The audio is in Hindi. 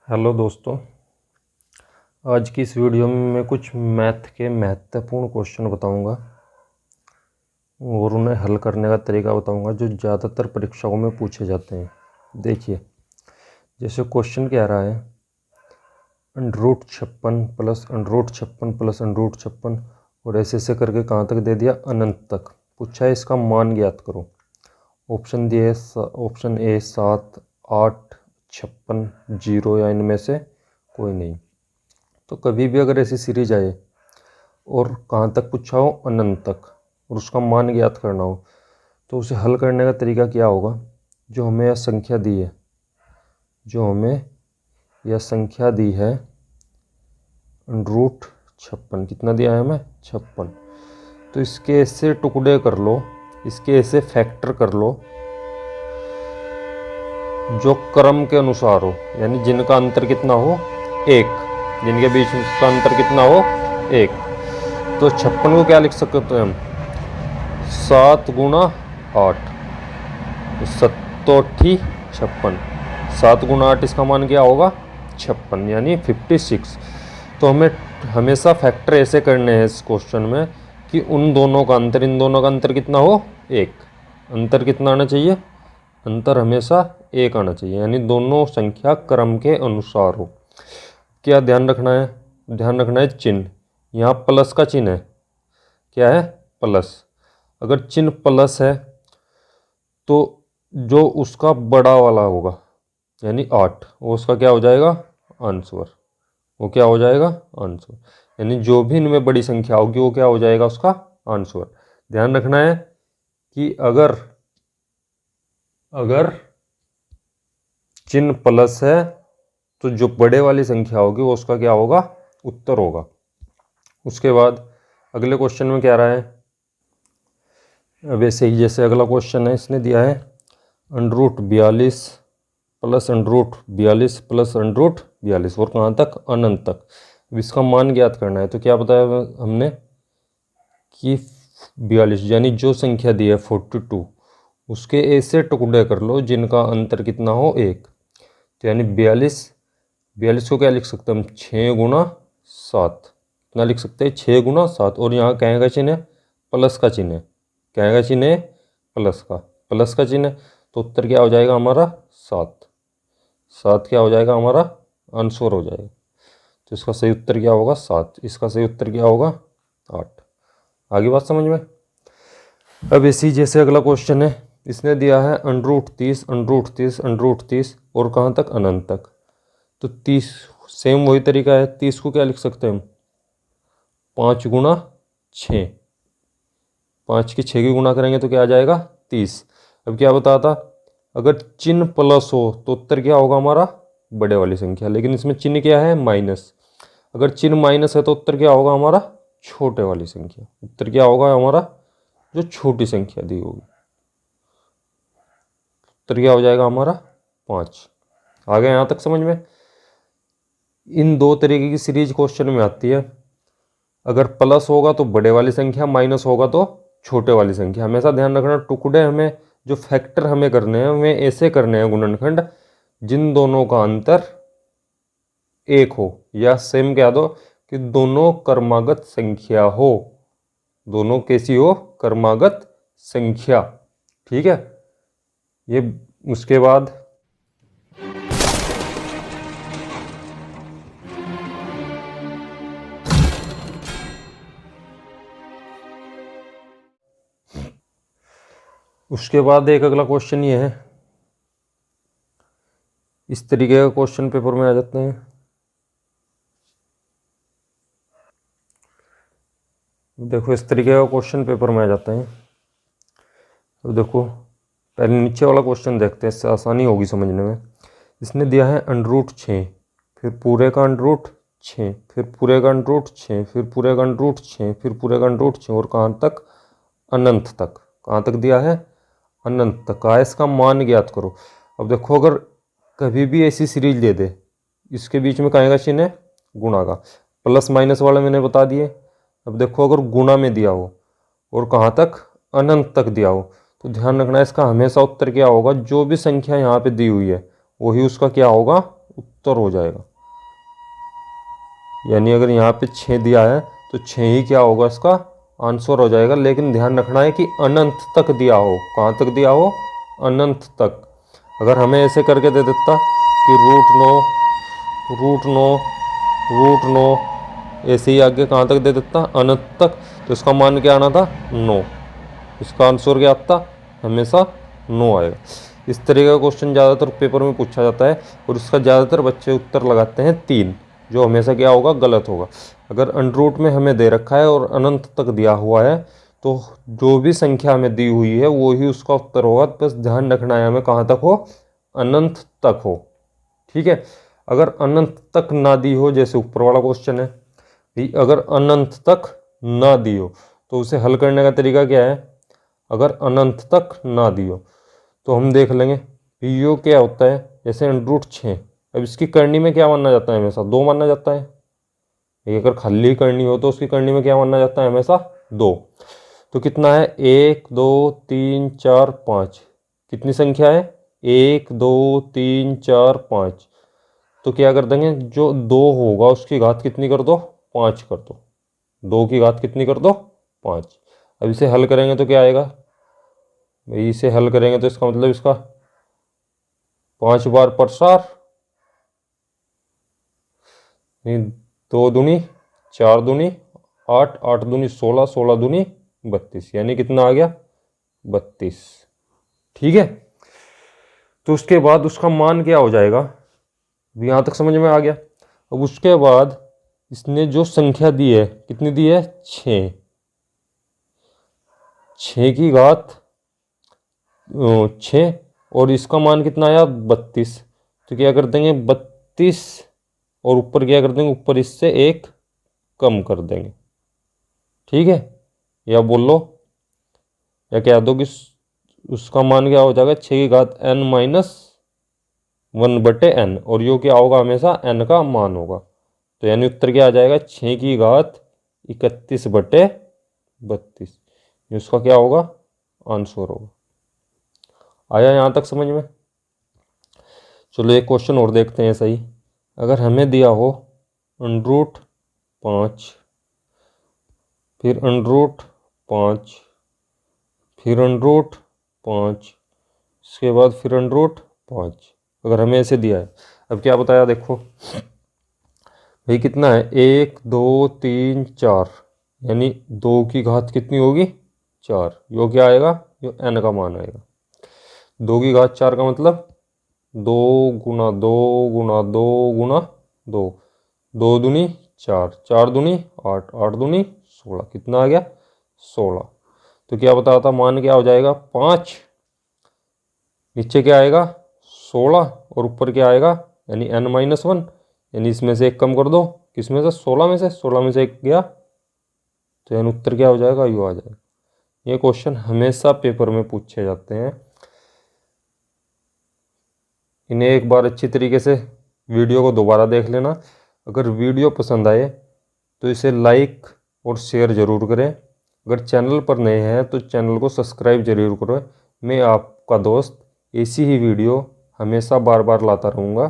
हेलो दोस्तों, आज की इस वीडियो में मैं कुछ मैथ के महत्वपूर्ण क्वेश्चन बताऊंगा और उन्हें हल करने का तरीका बताऊंगा जो ज़्यादातर परीक्षाओं में पूछे जाते हैं। देखिए, जैसे क्वेश्चन क्या रहा है, √56 प्लस √56 प्लस √56 और ऐसे करके कहाँ तक दे दिया, अनंत तक। पूछा है इसका मान ज्ञात करो। ऑप्शन दिए, ऑप्शन ए 7, 8, 56, 0 या इनमें से कोई नहीं। तो कभी भी अगर ऐसी सीरीज आए और कहाँ तक पूछा हो, अनंत तक, और उसका मान ज्ञात करना हो, तो उसे हल करने का तरीका क्या होगा। जो हमें यह संख्या दी है, √56, कितना दिया है हमें, 56। तो इसके ऐसे टुकड़े कर लो, इसके ऐसे फैक्टर कर लो जो क्रम के अनुसार हो, यानी जिनका अंतर कितना हो, 1, जिनके बीच का अंतर कितना हो, 1। तो 56 को क्या लिख सकते हैं हम, 7 गुणा 8, 56। 7 गुणा 8, इसका मान क्या होगा, 56, यानी 56। तो हमें हमेशा फैक्टर ऐसे करने हैं इस क्वेश्चन में कि उन दोनों का अंतर, इन दोनों का अंतर कितना हो, 1। अंतर कितना आना चाहिए, अंतर हमेशा 1 आना चाहिए, यानी दोनों संख्या क्रम के अनुसार हो। क्या ध्यान रखना है, ध्यान रखना है चिन्ह। यहाँ प्लस का चिन्ह है, क्या है, प्लस। अगर चिन्ह प्लस है तो जो उसका बड़ा वाला होगा, यानी 8, वो उसका क्या हो जाएगा, आंसर। वो क्या हो जाएगा, आंसर। यानी जो भी इनमें बड़ी संख्या होगी वो क्या हो जाएगा, उसका आंसर। ध्यान रखना है कि अगर चिन्ह प्लस है तो जो बड़े वाली संख्या होगी वो उसका क्या होगा, उत्तर होगा। उसके बाद अगले क्वेश्चन में क्या रहा है, वैसे ही जैसे अगला क्वेश्चन है, इसने दिया है √42 प्लस √42 प्लस √42 और कहाँ तक, अनंत तक। अब इसका मान ज्ञात करना है। तो क्या बताया हमने कि 42, यानी जो संख्या दी है 42, उसके ऐसे टुकड़े कर लो जिनका अंतर कितना हो, 1। तो यानी 42 को क्या लिख सकते हैं हम, 6 गुणा 7। कितना लिख सकते हैं, 6 गुणा 7। और यहाँ क्या का चिन्ह है, प्लस का चिन्ह है। क्या का चिन्ह है, प्लस का चिन्ह है। तो उत्तर क्या हो जाएगा हमारा, 7। 7 क्या हो जाएगा हमारा, आंसर हो जाएगा। तो इसका सही उत्तर क्या होगा, 7। इसका सही उत्तर क्या होगा, 8। आगे बात समझ में। अब इसी जैसे अगला क्वेश्चन है, इसने दिया है √30 और कहाँ तक, अनंत तक। तो 30, सेम वही तरीका है। 30 को क्या लिख सकते हैं हम, 5 गुणा 6। 5 की 6 की गुणा करेंगे तो क्या आ जाएगा, 30। अब क्या बताया था, अगर चिन्ह प्लस हो तो उत्तर क्या होगा हमारा, बड़े वाली संख्या। लेकिन इसमें चिन्ह क्या है, माइनस। अगर चिन्ह माइनस है तो उत्तर क्या होगा हमारा, छोटे वाली संख्या। उत्तर क्या होगा हमारा, जो छोटी संख्या दी होगी। उत्तर क्या हो जाएगा हमारा, 5। आ गया यहाँ तक समझ में। इन दो तरीके की सीरीज क्वेश्चन में आती है। अगर प्लस होगा तो बड़े वाली संख्या, माइनस होगा तो छोटे वाली संख्या। हमेशा ध्यान रखना, टुकड़े हमें, जो फैक्टर हमें करने हैं, हमें ऐसे करने हैं गुणनखंड जिन दोनों का अंतर 1 हो, या सेम कह दो कि दोनों क्रमागत संख्या हो। दोनों कैसी हो, क्रमागत संख्या। ठीक है। ये उसके बाद एक अगला क्वेश्चन ये है, इस तरीके का क्वेश्चन पेपर में आ जाते हैं। देखो, इस तरीके का क्वेश्चन पेपर में आ जाते हैं। अब देखो, पहले नीचे वाला क्वेश्चन देखते हैं, इससे आसानी होगी समझने में। इसने दिया है √6, फिर पूरे का √6, फिर पूरे का √6, फिर पूरे का √6, फिर पूरे का √6 और कहाँ तक, अनंत तक। कहाँ तक दिया है, अनंत तक का। इसका मान ज्ञात करो। अब देखो, अगर कभी भी ऐसी सीरीज दे दे, इसके बीच में कहाँ का चिन्ह है, गुणा का। प्लस माइनस वाला मैंने बता दिए। अब देखो, अगर गुणा में दिया हो और कहाँ तक, अनंत तक दिया हो, तो ध्यान रखना है इसका हमेशा उत्तर क्या होगा, जो भी संख्या यहाँ पे दी हुई है वही उसका क्या होगा, उत्तर हो जाएगा। यानी अगर यहाँ पे 6 दिया है तो 6 ही क्या होगा, इसका आंसर हो जाएगा। लेकिन ध्यान रखना है कि अनंत तक दिया हो। कहाँ तक दिया हो, अनंत तक। अगर हमें ऐसे करके दे देता कि √9 ऐसे ही आगे कहाँ तक दे देता, अनंत तक, तो इसका मान क्या आना था, 9। इसका आंसर क्या आता, हमेशा 9 आएगा। इस तरीके का क्वेश्चन ज़्यादातर पेपर में पूछा जाता है और इसका ज़्यादातर बच्चे उत्तर लगाते हैं 3, जो हमेशा क्या होगा, गलत होगा। अगर अंडर में हमें दे रखा है और अनंत तक दिया हुआ है तो जो भी संख्या हमें दी हुई है वो ही उसका उत्तर होगा। बस ध्यान रखना है हमें कहाँ तक हो, अनंत तक हो। ठीक है। अगर अनंत तक ना दी हो, जैसे ऊपर वाला क्वेश्चन है, अगर अनंत तक ना दी हो तो उसे हल करने का तरीका क्या है। अगर अनंत तक ना दी हो तो हम देख लेंगे यो क्या होता है। जैसे √6, अब इसकी करनी में क्या माना जाता है, हमेशा 2 माना जाता है। अगर खाली करनी हो तो उसकी करनी में क्या माना जाता है, हमेशा 2। तो कितना है, 1 2 3 4 5। कितनी संख्या है, 1 2 3 4 5। तो क्या कर देंगे, जो 2 होगा उसकी घात कितनी कर दो, 5 कर दो। 2 की घात कितनी कर दो, 5। अब इसे हल करेंगे तो क्या आएगा भाई, इसे हल करेंगे तो इसका मतलब इसका 5 बार प्रसार, 2 दूनी 4 दूनी 8, 8 दूनी 16, 16 दूनी 32। यानी कितना आ गया, 32। ठीक है। तो उसके बाद उसका मान क्या हो जाएगा, यहाँ तक समझ में आ गया। अब उसके बाद इसने जो संख्या दी है, कितनी दी है, 6। 6 की घात 6 और इसका मान कितना आया, 32। तो क्या कर देंगे, 32 और ऊपर क्या कर देंगे, ऊपर इससे 1 कम कर देंगे। ठीक है। या बोल लो, या कह दो कि उसका मान क्या हो जाएगा, 6 की घात n-1/n, और यो क्या होगा, हमेशा n का मान होगा। तो यानी उत्तर क्या आ जाएगा, 6 की घात 31/32। उसका क्या होगा, आंसर होगा। आया यहाँ तक समझ में। चलो एक क्वेश्चन और देखते हैं सही। अगर हमें दिया हो √5, फिर √5, फिर √5, इसके बाद फिर √5। अगर हमें ऐसे दिया है, अब क्या बताया देखो भाई, कितना है, 1 2 3 4। यानी 2 की घात कितनी होगी, 4। यो क्या आएगा, यो n का मान आएगा। 2 की घात 4 का मतलब 2 गुना 2 गुना 2 गुना 2। 2 दूनी 4, 4 दूनी 8, 8 दूनी 16। कितना आ गया, 16। तो क्या बताया था, मान क्या हो जाएगा, 5। नीचे क्या आएगा, 16, और ऊपर क्या आएगा, यानी n-1। यानी इसमें से 1 कम कर दो, किसमें से, 16 में से। 16 में से 1 गया तो यानी उत्तर क्या हो जाएगा, यू आ जाएगा। ये क्वेश्चन हमेशा पेपर में पूछे जाते हैं। इन्हें एक बार अच्छी तरीके से वीडियो को दोबारा देख लेना। अगर वीडियो पसंद आए तो इसे लाइक और शेयर ज़रूर करें। अगर चैनल पर नए हैं तो चैनल को सब्सक्राइब जरूर करें। मैं आपका दोस्त ऐसी ही वीडियो हमेशा बार बार लाता रहूँगा।